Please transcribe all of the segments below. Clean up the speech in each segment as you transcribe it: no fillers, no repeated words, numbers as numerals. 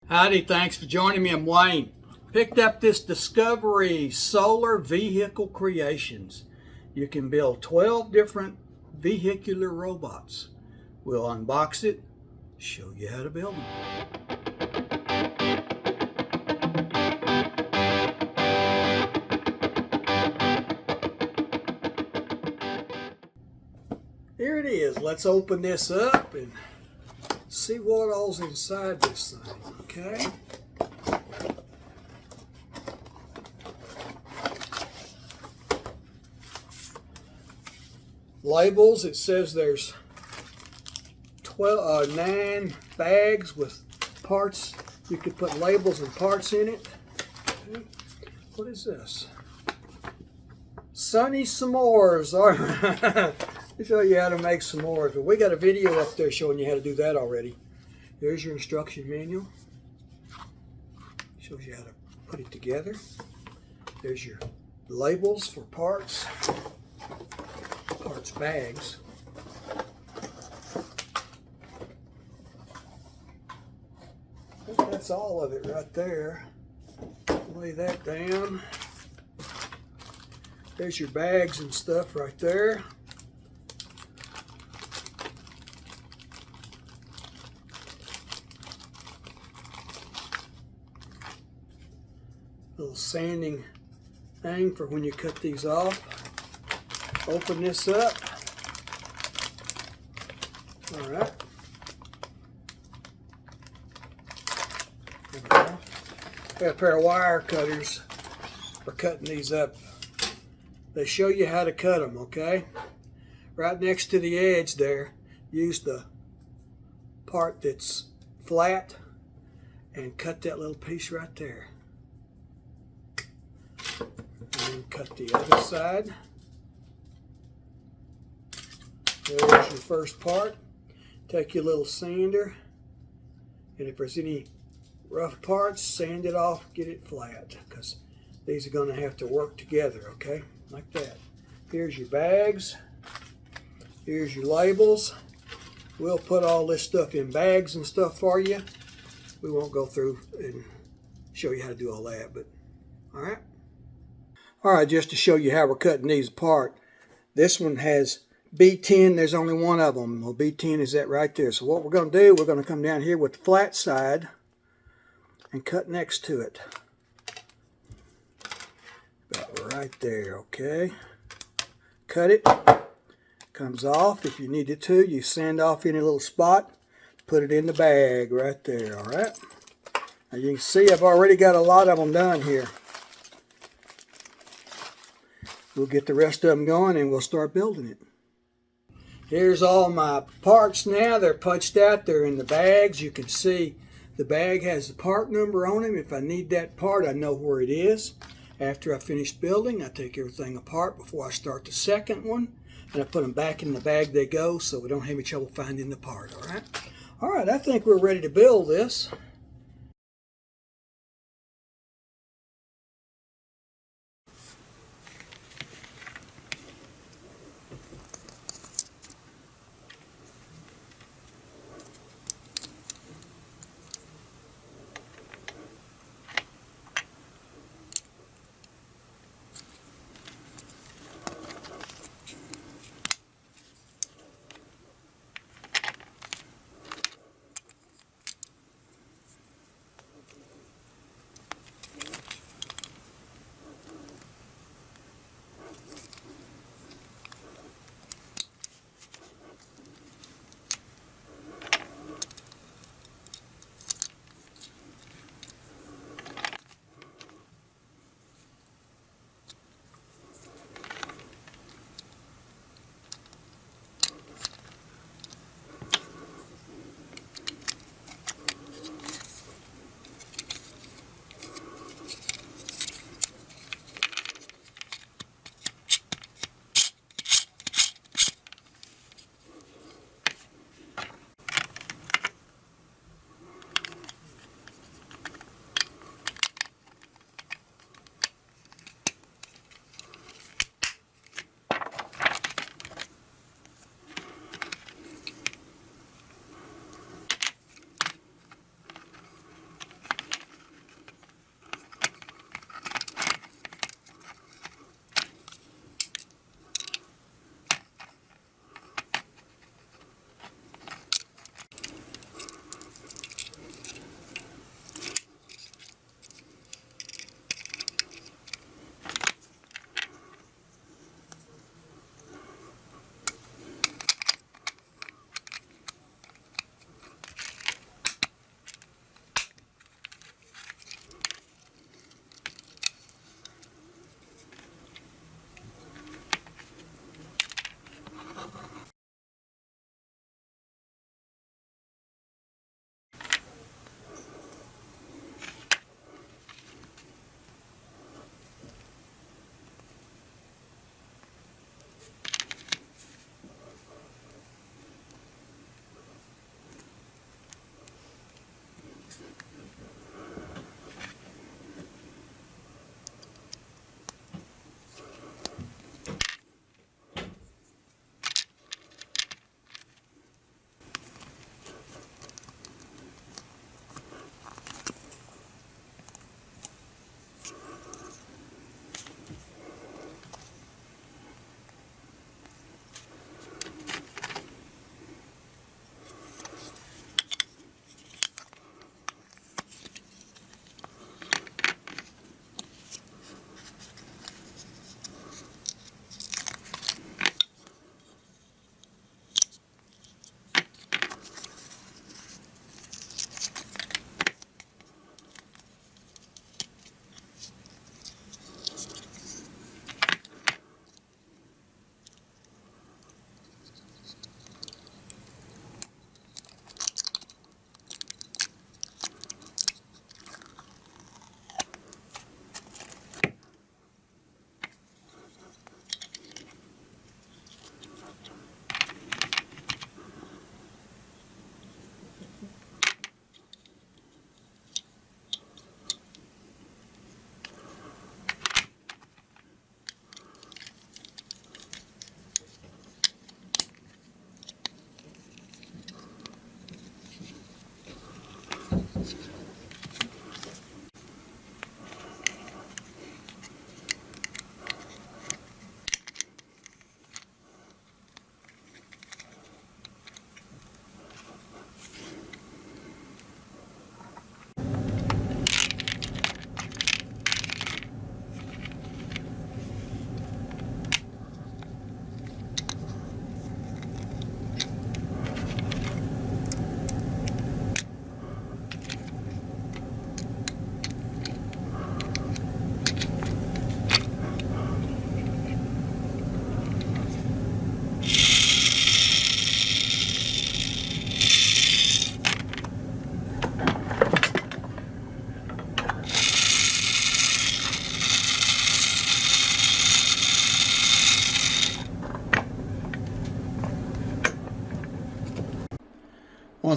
Howdy, thanks for joining me. I'm Wayne. Picked up this Discovery Solar Vehicle Creations. You can build 12 different vehicular robots. We'll unbox it, show you how to build them. Here it is. Let's open this up and see what all's inside this thing, okay? Labels, it says there's 9 bags with parts. You could put labels and parts in it. Okay. What is this? Sony s'mores. All right. Let me show you how to make s'mores. But we got a video up there showing you how to do that already. Here's your instruction manual. Shows you how to put it together. There's your labels for parts bags. I think that's all of it right there. Lay that down. There's your bags and stuff right there. Little sanding thing for when you cut these off. Open this up. All right. There we go. Got a pair of wire cutters for cutting these up. They show you how to cut them, okay? Right next to the edge there, use the part that's flat and cut that little piece right there. And then cut the other side. There's your first part. Take your little sander, and if there's any rough parts, sand it off, get it flat, because these are going to have to work together, okay? Like that. Here's your bags. Here's your labels. We'll put all this stuff in bags and stuff for you. We won't go through and show you how to do all that, but all right. All right, just to show you how we're cutting these apart. This one has B10, there's only one of them. Well, B10 is that right there. So what we're going to do, we're going to come down here with the flat side and cut next to it. About right there, okay? Cut it. Comes off. If you needed to, you sand off any little spot. Put it in the bag right there, all right? Now you can see I've already got a lot of them done here. We'll get the rest of them going and we'll start building it. Here's all my parts now. They're punched out. They're in the bags. You can see the bag has the part number on them. If I need that part, I know where it is. After I finish building, I take everything apart before I start the second one. And I put them back in the bag they go so we don't have any trouble finding the part, all right? All right, I think we're ready to build this.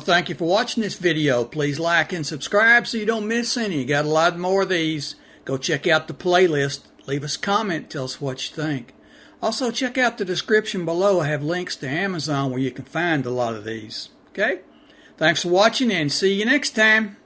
to thank you for watching this video. Please like and subscribe so you don't miss any. Got a lot more of these. Go check out the playlist. Leave us a comment. Tell us what you think. Also, check out the description below. I have links to Amazon where you can find a lot of these. Okay? Thanks for watching and see you next time.